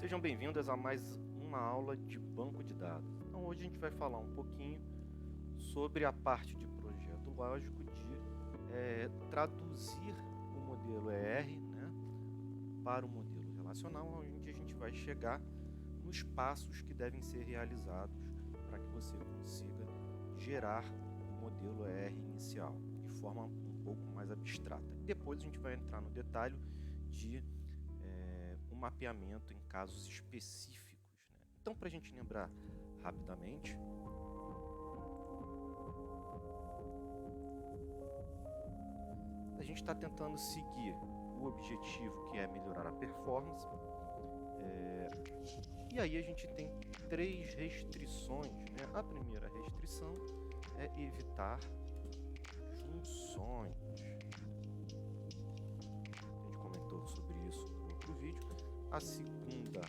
Sejam bem-vindas a mais uma aula de banco de dados. Então hoje a gente vai falar um pouquinho sobre a parte de projeto lógico de traduzir o modelo ER, né, para o modelo relacional, onde a gente vai chegar nos passos que devem ser realizados para que você consiga gerar o modelo ER inicial de forma um pouco mais abstrata. Depois a gente vai entrar no detalhe de o mapeamento em casos específicos, né? Então, para a gente lembrar rapidamente, a gente está tentando seguir o objetivo, que é melhorar a performance, e aí a gente tem três restrições, né? A primeira restrição é evitar junções. A gente comentou sobre isso no outro vídeo. A segunda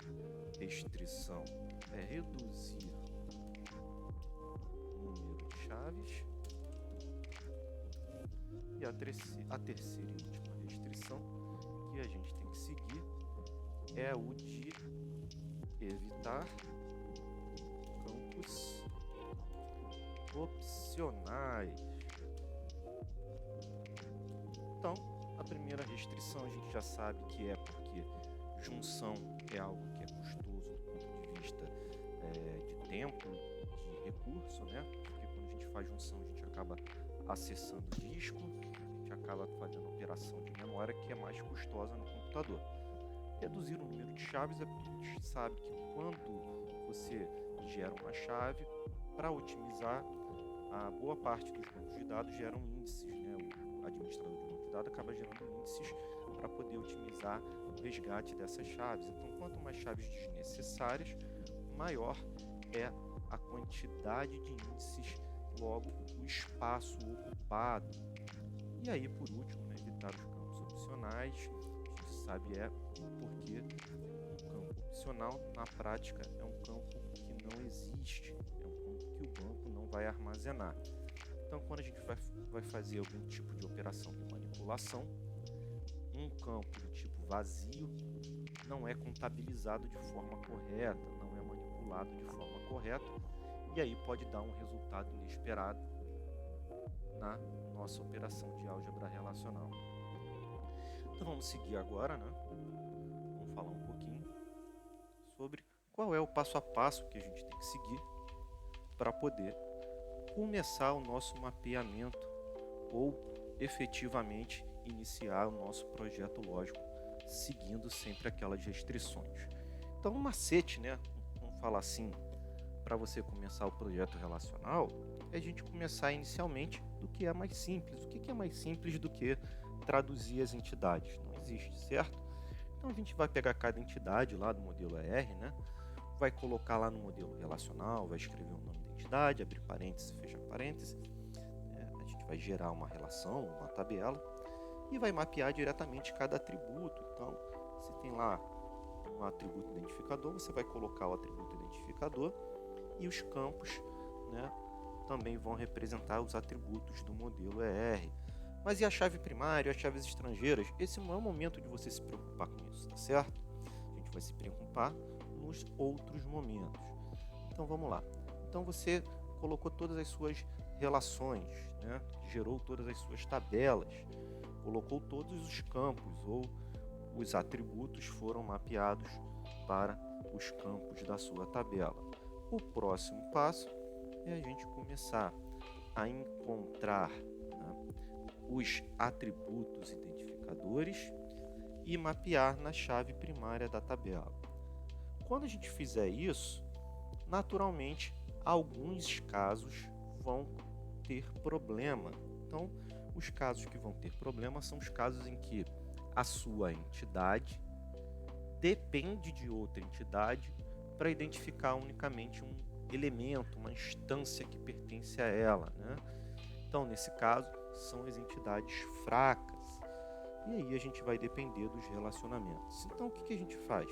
restrição é reduzir o número de chaves. E a terceira e última restrição que a gente tem que seguir é o de evitar campos opcionais. Então, a primeira restrição a gente já sabe que é porque junção é algo que é custoso do ponto de vista de tempo, de recurso, né? Porque quando a gente faz junção a gente acaba acessando o disco, a gente acaba fazendo operação de memória que é mais custosa no computador. Reduzir o número de chaves é porque a gente sabe que quando você gera uma chave, para otimizar, a boa parte dos bancos de dados geram índices, né? O administrador de banco de dados acaba gerando índices para poder otimizar o resgate dessas chaves. Então, quanto mais chaves desnecessárias, maior é a quantidade de índices, logo o espaço ocupado. E aí, por último, né, evitar os campos opcionais. A gente sabe porque um campo opcional, na prática, é um campo que não existe, é um campo que o banco não vai armazenar. Então, quando a gente vai fazer algum tipo de operação de manipulação, um campo do tipo vazio não é contabilizado de forma correta, não é manipulado de forma correta, e aí pode dar um resultado inesperado na nossa operação de álgebra relacional. Então vamos seguir agora, né? Vamos falar um pouquinho sobre qual é o passo a passo que a gente tem que seguir para poder começar o nosso mapeamento ou efetivamente iniciar o nosso projeto lógico, seguindo sempre aquelas restrições. Então, um macete, né? Vamos falar assim, para você começar o projeto relacional, é a gente começar inicialmente do que é mais simples. O que é mais simples do que traduzir as entidades? Não existe, certo? Então, a gente vai pegar cada entidade lá do modelo ER, né? Vai colocar lá no modelo relacional, vai escrever o nome da entidade, abrir parênteses, fechar parênteses. A gente vai gerar uma relação, uma tabela, e vai mapear diretamente cada atributo. Então, se tem lá um atributo identificador, você vai colocar o atributo identificador e os campos, né, também vão representar os atributos do modelo ER. Mas e a chave primária, as chaves estrangeiras? Esse não é o momento de você se preocupar com isso, tá certo? A gente vai se preocupar nos outros momentos. Então vamos lá. Então você colocou todas as suas relações, né? Gerou todas as suas tabelas, colocou todos os campos ou os atributos foram mapeados para os campos da sua tabela. O próximo passo é a gente começar a encontrar, né, os atributos identificadores e mapear na chave primária da tabela. Quando a gente fizer isso, naturalmente, alguns casos vão ter problema. Então, os casos que vão ter problema são os casos em que a sua entidade depende de outra entidade para identificar unicamente um elemento, uma instância que pertence a ela, né? Então, nesse caso, são as entidades fracas. E aí a gente vai depender dos relacionamentos. Então, o que a gente faz?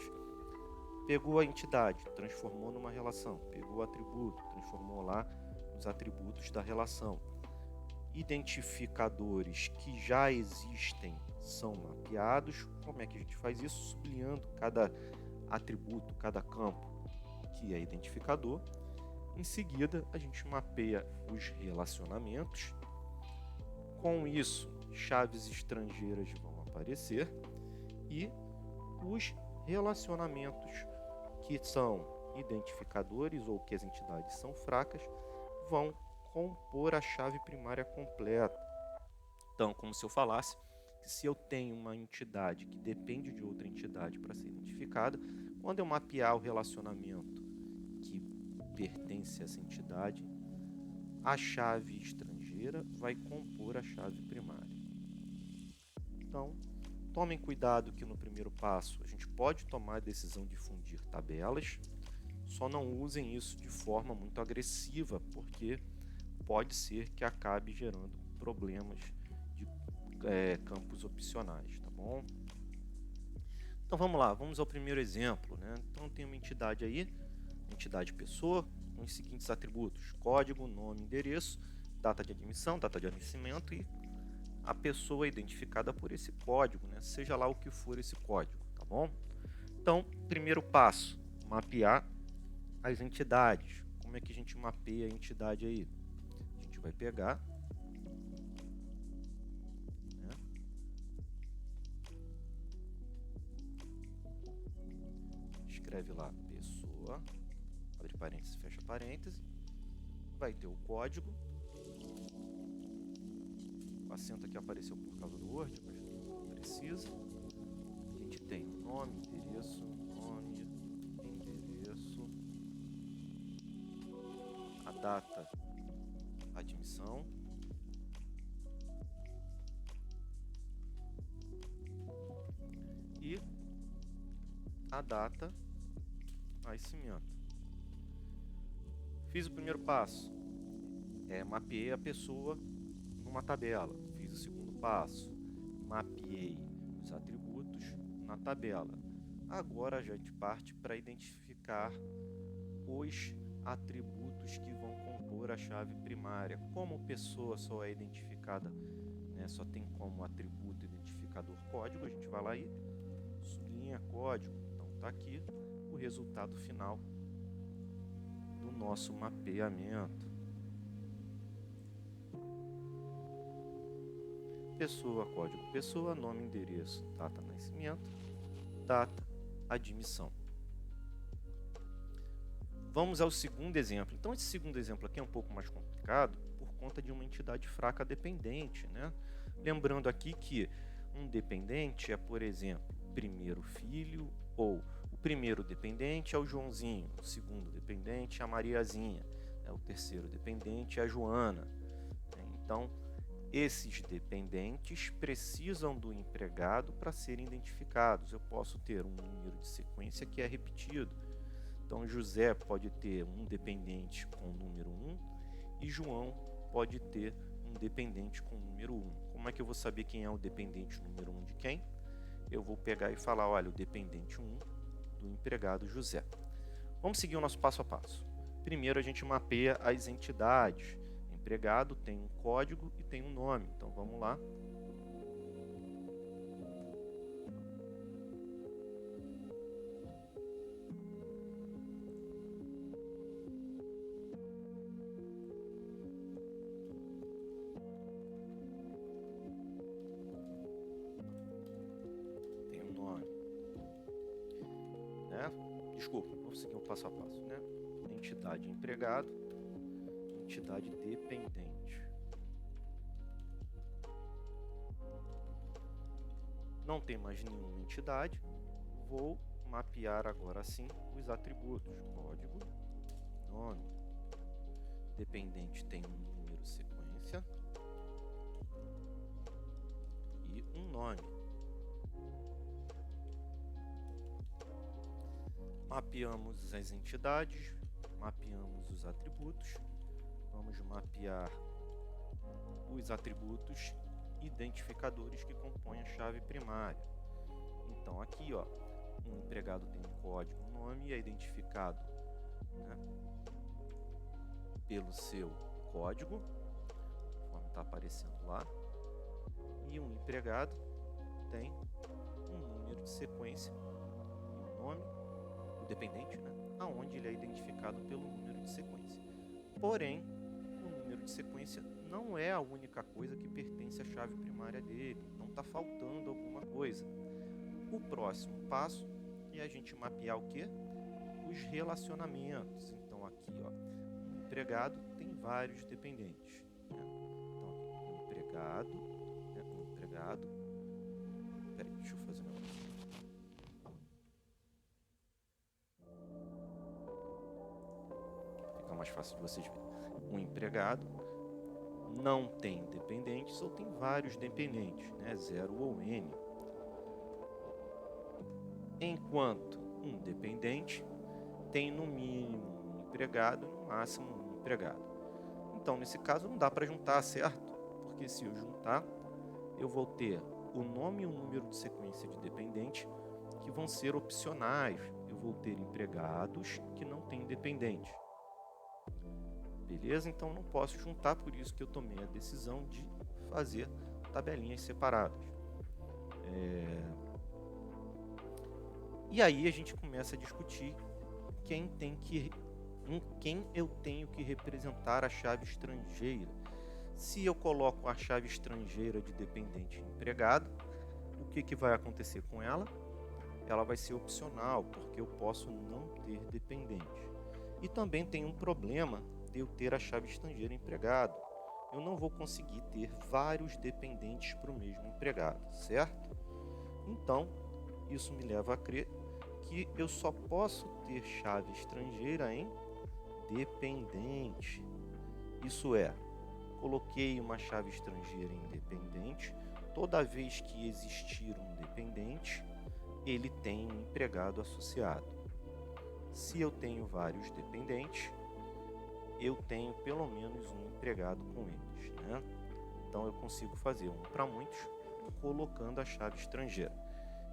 Pegou a entidade, transformou numa relação. Pegou o atributo, transformou lá nos atributos da relação. Identificadores que já existem são mapeados. Como é que a gente faz isso? Sublinhando cada atributo, cada campo que é identificador. Em seguida, a gente mapeia os relacionamentos. Com isso, chaves estrangeiras vão aparecer e os relacionamentos que são identificadores ou que as entidades são fracas vão compor a chave primária completa. Então, como se eu falasse que se eu tenho uma entidade que depende de outra entidade para ser identificada, quando eu mapear o relacionamento que pertence a essa entidade, a chave estrangeira vai compor a chave primária. Então, tomem cuidado que no primeiro passo a gente pode tomar a decisão de fundir tabelas, só não usem isso de forma muito agressiva, porque pode ser que acabe gerando problemas de campos opcionais, tá bom? Então vamos lá, vamos ao primeiro exemplo, né? Então tem uma entidade aí, entidade pessoa, com os seguintes atributos: código, nome, endereço, data de admissão, data de nascimento e a pessoa identificada por esse código, né? Seja lá o que for esse código, tá bom? Então, primeiro passo, mapear as entidades. Como é que a gente mapeia a entidade aí? A gente vai pegar, né? Escreve lá pessoa, abre parênteses, fecha parênteses, vai ter o código. O acento aqui apareceu por causa do Word, mas não precisa. A gente tem nome, endereço, a data, admissão, e a data, nascimento. Fiz o primeiro passo, mapeei a pessoa numa tabela. Fiz o segundo passo, mapeei os atributos na tabela. Agora a gente parte para identificar os atributos que vão compor a chave primária. Como pessoa só é identificada, né, só tem como atributo identificador código, a gente vai lá e sublinha código. Então está aqui o resultado final do nosso mapeamento. Pessoa, código pessoa, nome, endereço, data, nascimento, data, admissão. Vamos ao segundo exemplo. Então, esse segundo exemplo aqui é um pouco mais complicado por conta de uma entidade fraca dependente, né? Lembrando aqui que um dependente é, por exemplo, o primeiro filho, ou o primeiro dependente é o Joãozinho, o segundo dependente é a Mariazinha, né? O terceiro dependente é a Joana. Então, esses dependentes precisam do empregado para serem identificados. Eu posso ter um número de sequência que é repetido. Então, José pode ter um dependente com o número 1 e João pode ter um dependente com o número 1. Como é que eu vou saber quem é o dependente número 1 de quem? Eu vou pegar e falar, olha, o dependente 1 do empregado José. Vamos seguir o nosso passo a passo. Primeiro, a gente mapeia as entidades. Empregado tem um código e tem um nome. Então, vamos lá. Tem um nome. Né? Desculpa, vamos seguir o passo a passo. Né? Entidade empregado, entidade dependente. Não tem mais nenhuma entidade, vou mapear agora sim os atributos. Código, nome, dependente tem um número sequência e um nome. Mapeamos as entidades, mapeamos os atributos. Vamos mapear os atributos identificadores que compõem a chave primária. Então aqui, ó, um empregado tem um código, um nome e é identificado, né, pelo seu código, conforme está aparecendo lá, e um empregado tem um número de sequência e um nome dependente, né? Aonde ele é identificado pelo número de sequência. Porém, o número de sequência não é a única coisa que pertence à chave primária dele. Então está faltando alguma coisa. O próximo passo é a gente mapear o quê? Os relacionamentos. Então aqui, ó, o empregado tem vários dependentes, né? Então, o empregado, né? O empregado. Peraí, deixa eu fazer um negócio. Fica mais fácil de vocês verem. O empregado não tem dependentes ou tem vários dependentes, né? 0 ou N. Enquanto um dependente tem no mínimo um empregado e no máximo um empregado. Então, nesse caso, não dá para juntar, certo? Porque se eu juntar, eu vou ter o nome e o número de sequência de dependente que vão ser opcionais. Eu vou ter empregados que não têm dependente. Beleza? Então, não posso juntar, por isso que eu tomei a decisão de fazer tabelinhas separadas. E aí a gente começa a discutir em quem eu tenho que representar a chave estrangeira. Se eu coloco a chave estrangeira de dependente empregado, o que vai acontecer com ela? Ela vai ser opcional, porque eu posso não ter dependente. E também tem um problema de eu ter a chave estrangeira empregado. Eu não vou conseguir ter vários dependentes para o mesmo empregado, certo? Então, isso me leva a crer que eu só posso ter chave estrangeira em dependente. Isso é, coloquei uma chave estrangeira em dependente, toda vez que existir um dependente, ele tem um empregado associado. Se eu tenho vários dependentes, eu tenho pelo menos um empregado com eles, né? Então eu consigo fazer um para muitos colocando a chave estrangeira.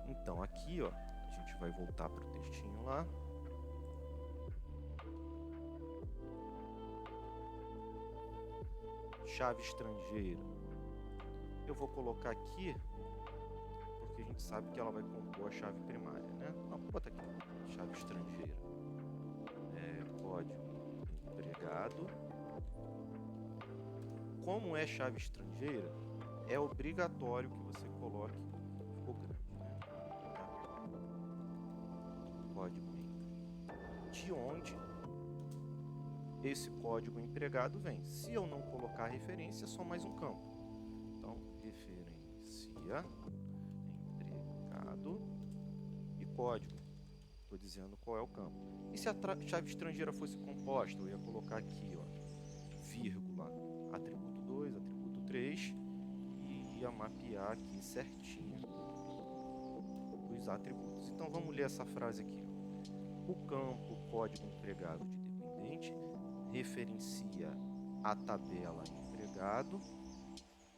Então aqui, ó, a gente vai voltar para o textinho lá. Chave estrangeira. Eu vou colocar aqui, porque a gente sabe que ela vai compor a chave primária, né? Não, vou botar aqui, chave estrangeira. Código empregado. Como é chave estrangeira, é obrigatório que você coloque, ficou grande, né? Código de onde esse código empregado vem. Se eu não colocar a referência, é só mais um campo. Então, referencia, empregado e código. Estou dizendo qual é o campo. E se a chave estrangeira fosse composta, eu ia colocar aqui, ó, vírgula, atributo 2, atributo 3, e ia mapear aqui certinho os atributos. Então, vamos ler essa frase aqui. O campo código empregado de dependente referencia a tabela empregado,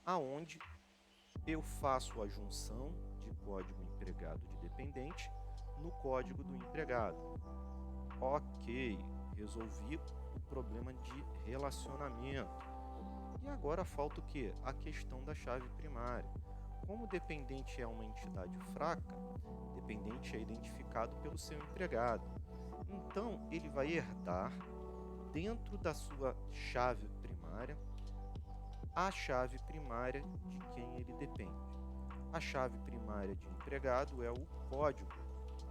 aonde eu faço a junção de código empregado de dependente no código do empregado. Ok, resolvi o problema de relacionamento. E agora falta o quê? A questão da chave primária. Como o dependente é uma entidade fraca, o dependente é identificado pelo seu empregado. Então, ele vai herdar, dentro da sua chave primária, a chave primária de quem ele depende. A chave primária de empregado é o código.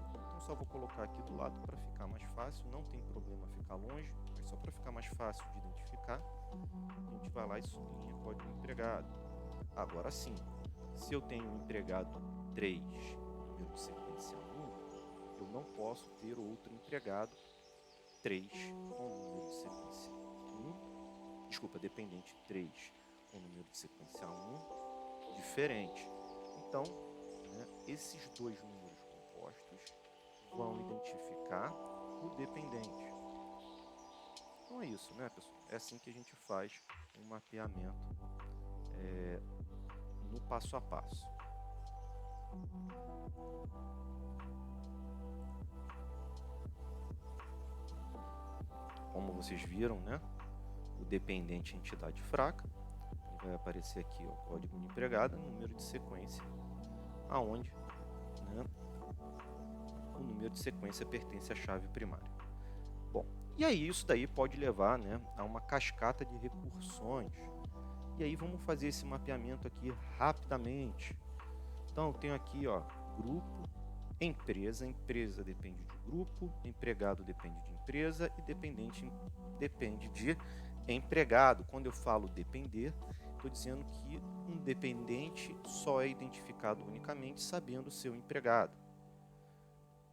Então, só vou colocar aqui do lado para ficar mais fácil. Não tem problema ficar longe, mas só para ficar mais fácil de identificar, a gente vai lá e sublinha código empregado. Agora sim, se eu tenho um empregado 3, número de sequência 1, eu não posso ter outro empregado 3 com número de sequência 1, desculpa, dependente 3 com número de sequência 1 diferente. Então, né, esses dois números compostos vão identificar o dependente. Então é isso, né, pessoal? É assim que a gente faz um mapeamento no passo a passo. Como vocês viram, né? O dependente é entidade fraca. Vai aparecer aqui, ó, código de empregado, número de sequência, aonde, né, o número número de sequência pertence à chave primária. Bom, e aí isso daí pode levar, né, a uma cascata de recursões. E aí vamos fazer esse mapeamento aqui rapidamente. Então eu tenho aqui, ó, grupo, empresa depende de grupo, empregado depende de empresa e dependente depende de empregado. Quando eu falo depender, estou dizendo que um dependente só é identificado unicamente sabendo o seu empregado.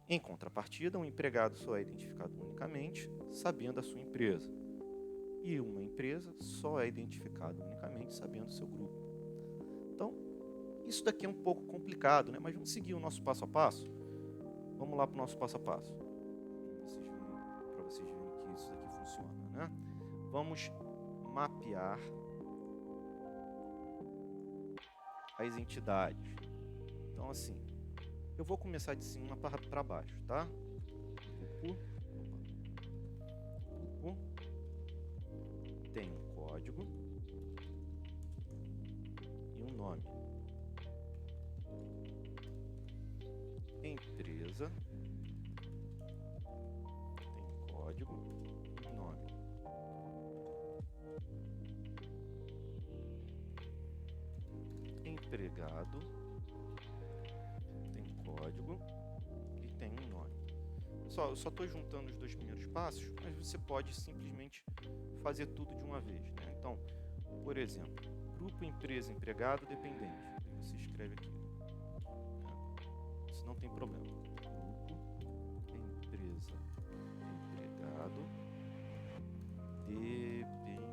Em contrapartida, um empregado só é identificado unicamente sabendo a sua empresa. E uma empresa só é identificada unicamente sabendo o seu grupo. Então, isso daqui é um pouco complicado, né? Mas vamos seguir o nosso passo a passo? Vamos lá para o nosso passo a passo. Para vocês verem que isso daqui funciona, né? Vamos mapear as entidades. Então, assim, eu vou começar de cima para baixo, tá? Grupo tem um código e um nome. Empresa tem código e nome. Empregado tem código e tem um nome. Pessoal, eu só estou juntando os dois primeiros passos, mas você pode simplesmente fazer tudo de uma vez, né? Então, por exemplo, grupo, empresa, empregado, dependente. Você escreve aqui. Isso não tem problema. Grupo, empresa, empregado, dependente.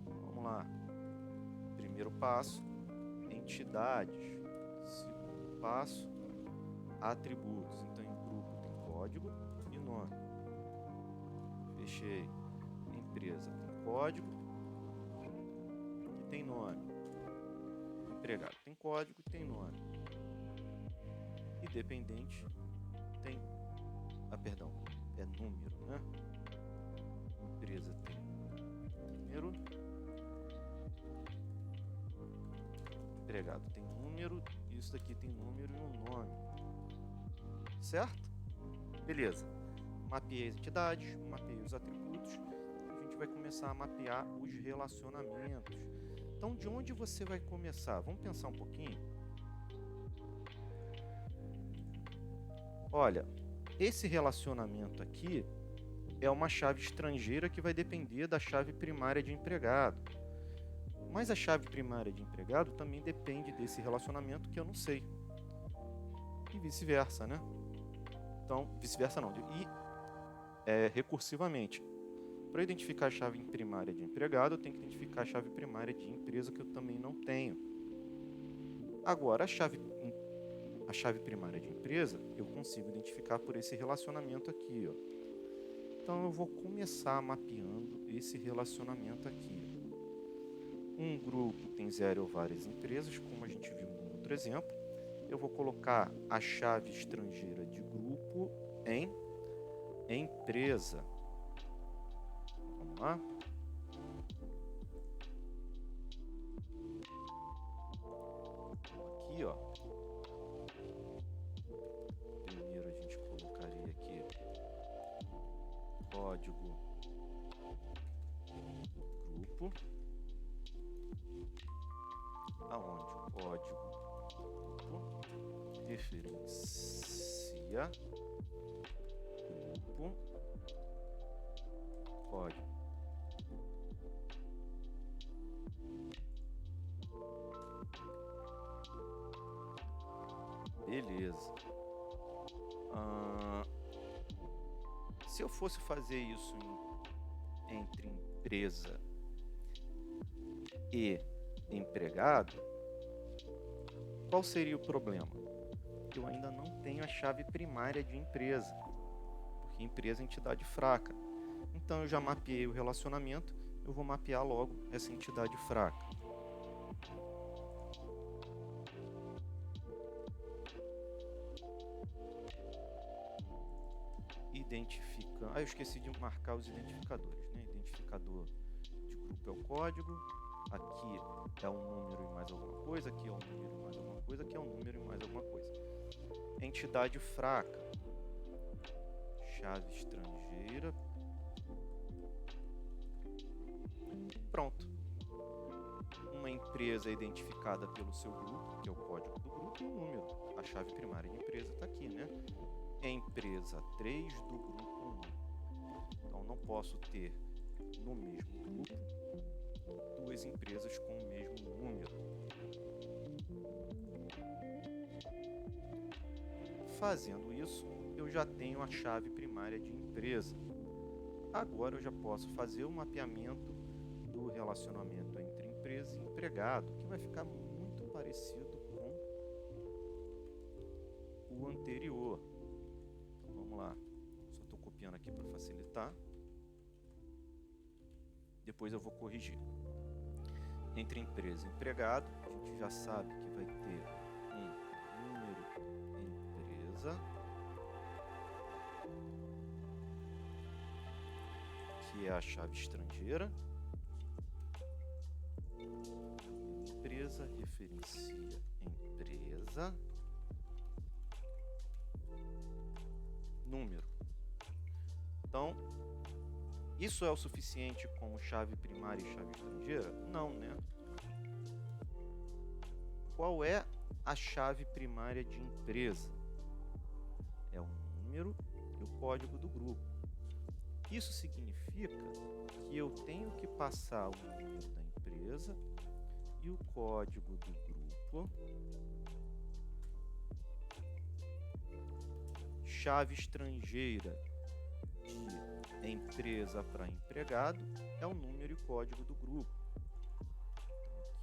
Vamos lá. Primeiro passo, entidades. Segundo passo, atributos. Então, em grupo tem código e nome. Fechei. Empresa tem código e tem nome. Empregado tem código e tem nome. E dependente tem... perdão, é número, né? Empresa tem número. Empregado tem número. E isso daqui tem número e um nome. Certo? Beleza. Mapeei as entidades, mapeei os atributos. A gente vai começar a mapear os relacionamentos. Então, de onde você vai começar? Vamos pensar um pouquinho? Olha, esse relacionamento aqui é uma chave estrangeira que vai depender da chave primária de empregado. Mas a chave primária de empregado também depende desse relacionamento que eu não sei. E vice-versa, né? Então, vice-versa não. E recursivamente. Para identificar a chave primária de empregado, eu tenho que identificar a chave primária de empresa, que eu também não tenho. Agora, a chave primária de empresa, eu consigo identificar por esse relacionamento aqui, ó. Então, eu vou começar mapeando esse relacionamento aqui. Um grupo tem 0 ou várias empresas, como a gente viu no outro exemplo. Eu vou colocar a chave estrangeira de grupo em empresa. Vamos lá? Aqui, ó. Primeiro a gente colocaria aqui código grupo. Aonde código grupo referencia grupo código. Beleza. Se eu fosse fazer isso entre empresa e empregado, qual seria o problema? Eu ainda não tenho a chave primária de empresa, porque empresa é entidade fraca. Então eu já mapeei o relacionamento, eu vou mapear logo essa entidade fraca. Identificando. Eu esqueci de marcar os identificadores, né? Identificador de grupo é o código, aqui é um número e mais alguma coisa, aqui é um número e mais alguma coisa, aqui é um número e mais alguma coisa. Entidade fraca, chave estrangeira. Pronto. Uma empresa identificada pelo seu grupo, que é o código do grupo, e o número. A chave primária de empresa está aqui, né? Empresa 3 do grupo 1. Então, não posso ter no mesmo grupo duas empresas com o mesmo número. Fazendo isso, eu já tenho a chave primária de empresa. Agora eu já posso fazer o mapeamento do relacionamento entre empresa e empregado, que vai ficar muito parecido com o anterior. Então, vamos lá. Só estou copiando aqui para facilitar. Depois eu vou corrigir. Entre empresa e empregado, a gente já sabe que vai ter um número empresa, que é a chave estrangeira. Empresa referencia empresa. Número. Então, isso é o suficiente como chave primária e chave estrangeira? Não, né? Qual é a chave primária de empresa? É o número e o código do grupo. Isso significa que eu tenho que passar o número da empresa e o código do grupo. Chave estrangeira de empresa para empregado é o número e código do grupo.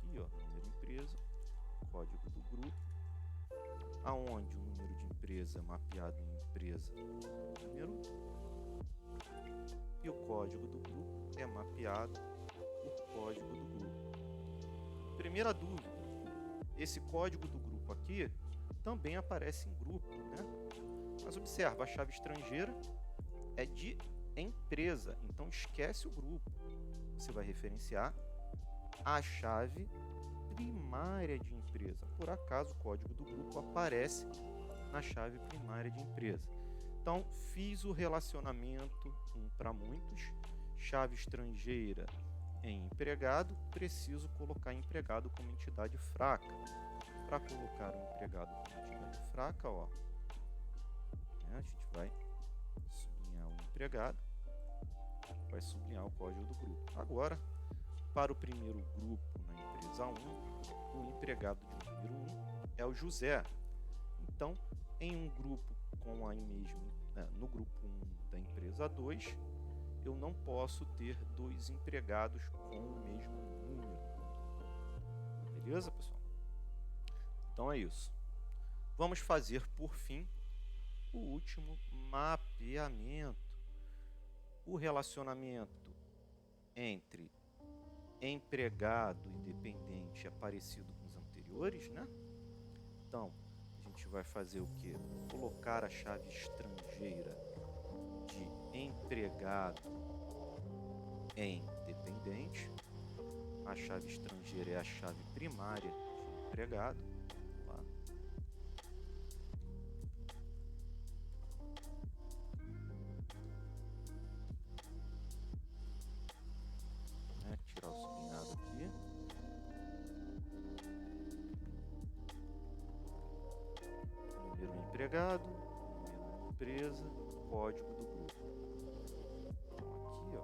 Então, aqui, ó, número empresa, código do grupo, aonde o número de empresa é mapeado em empresa número e o código do grupo é mapeado por código do grupo. Primeira dúvida, esse código do grupo aqui também aparece em grupo, né? Mas observa, a chave estrangeira é de empresa, então esquece o grupo. Você vai referenciar a chave primária de empresa. Por acaso, o código do grupo aparece na chave primária de empresa. Então, fiz o relacionamento um para muitos, chave estrangeira em empregado, preciso colocar empregado como entidade fraca. Para colocar o empregado como entidade fraca, ó, né, a gente vai sublinhar o empregado, vai sublinhar o código do grupo. Agora, para o primeiro grupo na empresa 1, o empregado de número 1 é o José. Então, em um grupo com a mesma, no grupo 1 da empresa 2, eu não posso ter dois empregados com o mesmo número. Beleza, pessoal? Então é isso. Vamos fazer, por fim, o último mapeamento. O relacionamento entre empregado e dependente é parecido com os anteriores, né? Então, a gente vai fazer o quê? Colocar a chave estrangeira de empregado em dependente. A chave estrangeira é a chave primária de empregado. Lá. Tirar o sublinhado aqui. Número empregado, número empresa, código do grupo. Então, aqui, ó.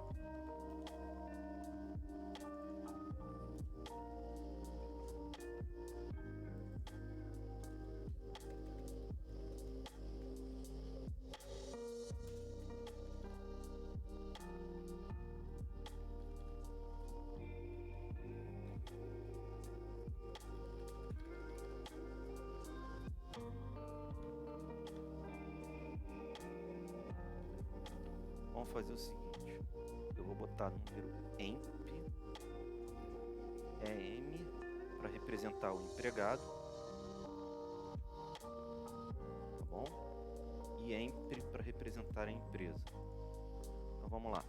Vamos fazer o seguinte, eu vou botar número emp, M para representar o empregado, tá bom? E empre para representar a empresa. Então vamos lá,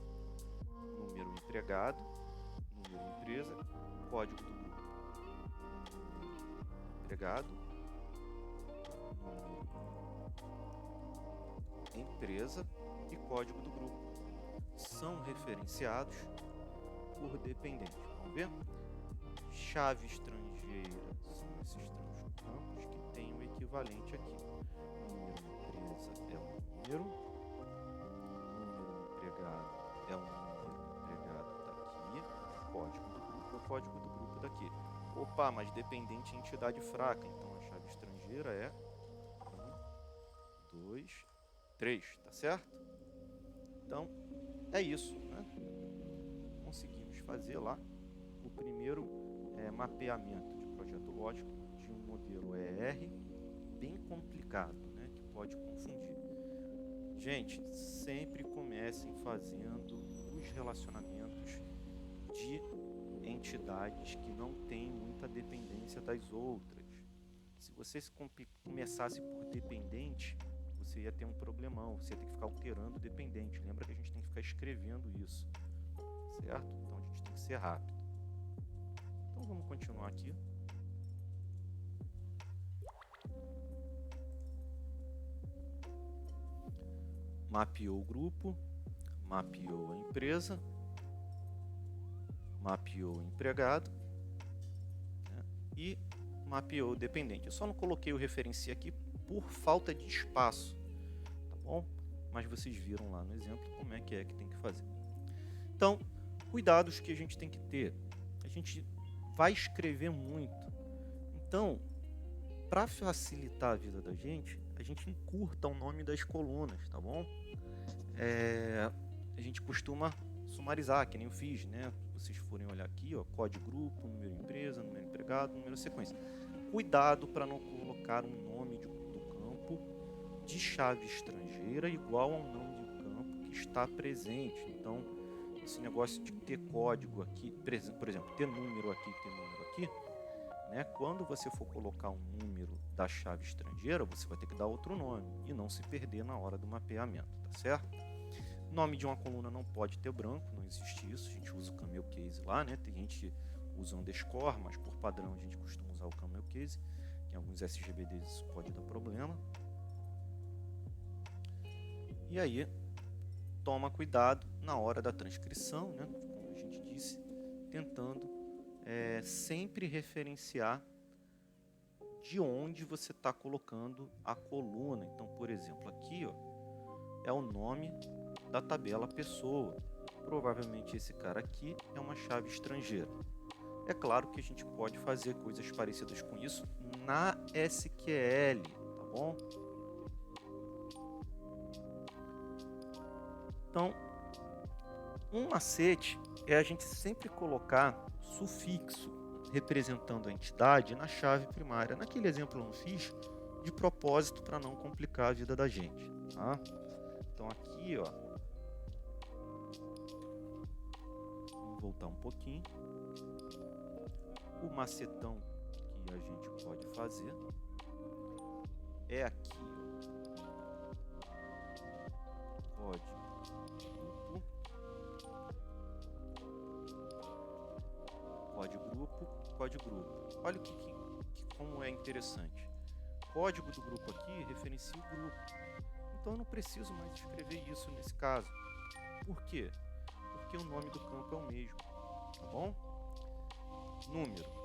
número empregado, número empresa, código do grupo. Empregado, número empresa e código do grupo são referenciados por dependente. Vamos ver? Chave estrangeira são esses três campos que têm o equivalente aqui. Número empresa é o número empregado é o número empregado daqui, código do grupo é o código do grupo daqui. Opa, mas dependente é entidade fraca, então a chave estrangeira é 1, 2, 3, tá certo? Então, é isso, né? Conseguimos fazer lá o primeiro mapeamento de projeto lógico de um modelo ER bem complicado, né? Que pode confundir. Gente, sempre comecem fazendo os relacionamentos de entidades que não têm muita dependência das outras. Se você começasse por dependente, você ia ter um problemão, você ia ter que ficar alterando o dependente. Lembra que a gente tem que ficar escrevendo isso, certo? Então a gente tem que ser rápido. Então vamos continuar aqui. Mapeou o grupo, mapeou a empresa, mapeou o empregado, né, e mapeou o dependente. Eu só não coloquei o referencia aqui por falta de espaço, tá bom? Mas vocês viram lá no exemplo como é que tem que fazer. Então, cuidados que a gente tem que ter. A gente vai escrever muito. Então, para facilitar a vida da gente, a gente encurta o nome das colunas, tá bom? A gente costuma sumarizar, que nem eu fiz, né? Se vocês forem olhar aqui, ó, código grupo, número empresa, número empregado, número sequência. Cuidado para não colocar um nome do campo de chave estrangeira igual ao nome do campo que está presente. Então, esse negócio de ter código aqui, por exemplo, ter número aqui, né? Quando você for colocar um número da chave estrangeira, você vai ter que dar outro nome e não se perder na hora do mapeamento, tá certo? Nome de uma coluna não pode ter branco, não existe isso. A gente usa o camel case lá, né? Tem gente que usa underscore, mas por padrão a gente costuma usar o camel case. Em alguns SGBDs isso pode dar problema. E aí, toma cuidado na hora da transcrição, né? Como a gente disse, tentando sempre referenciar de onde você está colocando a coluna. Então, por exemplo, aqui ó, é o nome da tabela pessoa. Provavelmente esse cara aqui é uma chave estrangeira. É claro que a gente pode fazer coisas parecidas com isso na SQL, tá bom? Então, um macete é a gente sempre colocar sufixo representando a entidade na chave primária. Naquele exemplo eu não fiz de propósito para não complicar a vida da gente, tá? Então aqui, ó, vamos voltar um pouquinho. O macetão que a gente pode fazer é aqui, ó, código grupo. Olha como é interessante. Código do grupo aqui referencia o grupo. Então eu não preciso mais escrever isso nesse caso. Por quê? Porque o nome do campo é o mesmo, tá bom? Número.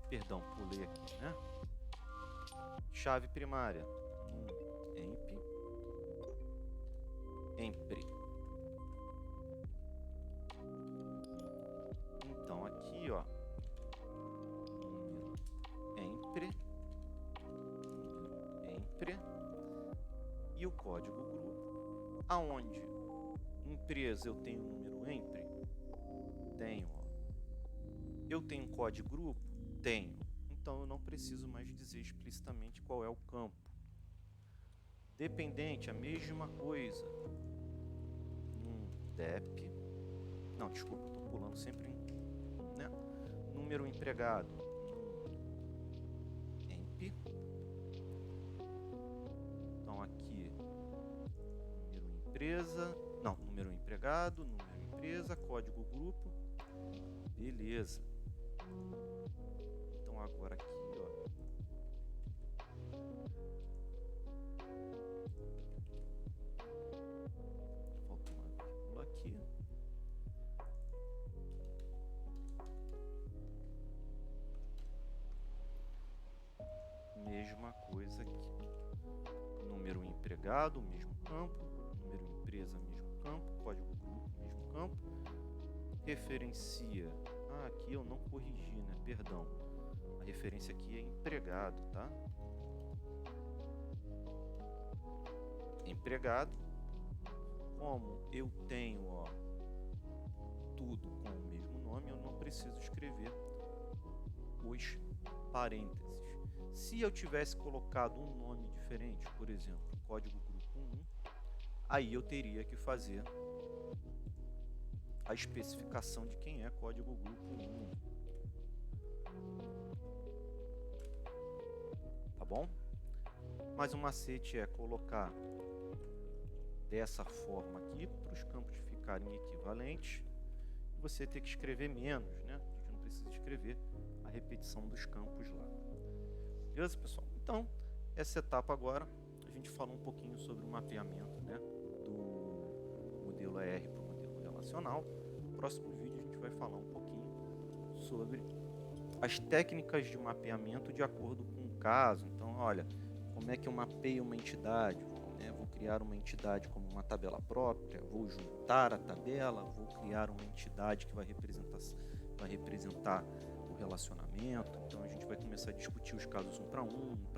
Perdão, pulei aqui, né? Chave primária. Empre. Então aqui, ó, número empre e o código grupo. Aonde empresa eu tenho o número empre? Tenho, ó. Eu tenho código grupo? Tenho. Então eu não preciso mais dizer explicitamente qual é o campo. Dependente, a mesma coisa. Dep. Não, desculpa, estou pulando sempre, né? Número empregado. Emp. Então aqui, número empresa. Não, número empregado, número empresa, código grupo. Beleza. Então agora aqui, ó, Mesma coisa aqui. Número empregado, mesmo campo. Número empresa, mesmo campo. Código grupo, mesmo campo. Referencia. Aqui eu não corrigi, né? Perdão. A referência aqui é empregado, tá? Empregado. Como eu tenho, ó, tudo com o mesmo nome, eu não preciso escrever os parênteses. Se eu tivesse colocado um nome diferente, por exemplo, código grupo 1, aí eu teria que fazer a especificação de quem é código grupo 1. Tá bom? Mas o macete é colocar dessa forma aqui para os campos ficarem equivalentes. Você ter que escrever menos, né? A gente não precisa escrever a repetição dos campos lá. Beleza, pessoal? Então, essa etapa agora, a gente falou um pouquinho sobre o mapeamento, né, do modelo ER para o modelo relacional. No próximo vídeo, a gente vai falar um pouquinho sobre as técnicas de mapeamento de acordo com o caso. Então, olha, como é que eu mapeio uma entidade? Vou criar uma entidade como uma tabela própria, vou juntar a tabela, vou criar uma entidade que vai representar o relacionamento. Então a gente vai começar a discutir os casos um para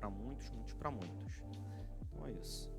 muitos, muitos para muitos. Então é isso.